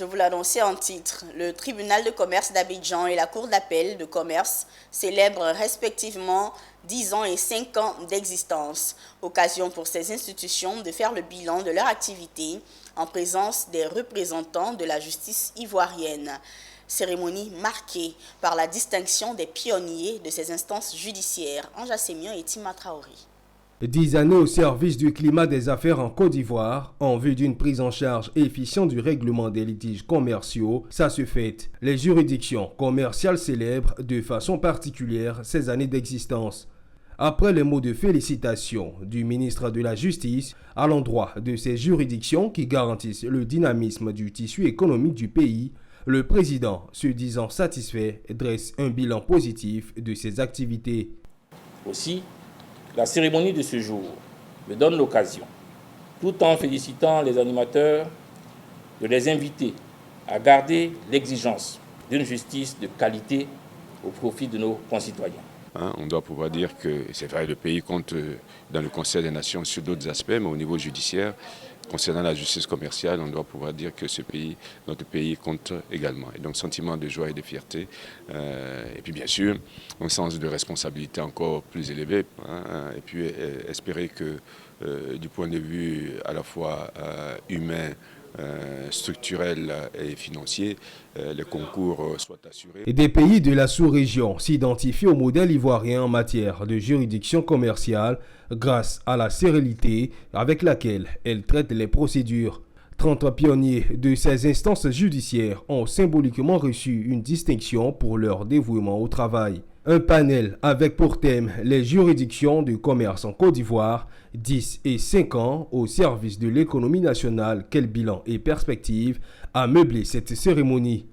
Je vous l'annonçais en titre. Le tribunal de commerce d'Abidjan et la cour d'appel de commerce célèbrent respectivement 10 ans et 5 ans d'existence. Occasion pour ces institutions de faire le bilan de leur activité en présence des représentants de la justice ivoirienne. Cérémonie marquée par la distinction des pionniers de ces instances judiciaires, Anja Sémian et Tima Traoré. 10 années au service du climat des affaires en Côte d'Ivoire, en vue d'une prise en charge efficiente du règlement des litiges commerciaux, ça se fête. Les juridictions commerciales célèbrent de façon particulière ces années d'existence. Après les mots de félicitations du ministre de la Justice à l'endroit de ces juridictions qui garantissent le dynamisme du tissu économique du pays, le président, se disant satisfait, dresse un bilan positif de ces activités. Aussi, la cérémonie de ce jour me donne l'occasion, tout en félicitant les animateurs, de les inviter à garder l'exigence d'une justice de qualité au profit de nos concitoyens. On doit pouvoir dire que, c'est vrai, le pays compte dans le Conseil des Nations sur d'autres aspects, mais au niveau judiciaire, concernant la justice commerciale, on doit pouvoir dire que notre pays compte également. Et donc, sentiment de joie et de fierté. Et puis, bien sûr, un sens de responsabilité encore plus élevé. Et puis, espérer que, du point de vue à la fois humain, structurel et financier, les concours soient assurés. Et des pays de la sous-région s'identifient au modèle ivoirien en matière de juridiction commerciale grâce à la sérénité avec laquelle elle traite les procédures. 30 pionniers de ces instances judiciaires ont symboliquement reçu une distinction pour leur dévouement au travail. Un panel avec pour thème les juridictions de commerce en Côte d'Ivoire, 10 et 5 ans au service de l'économie nationale, quel bilan et perspective a meublé cette cérémonie.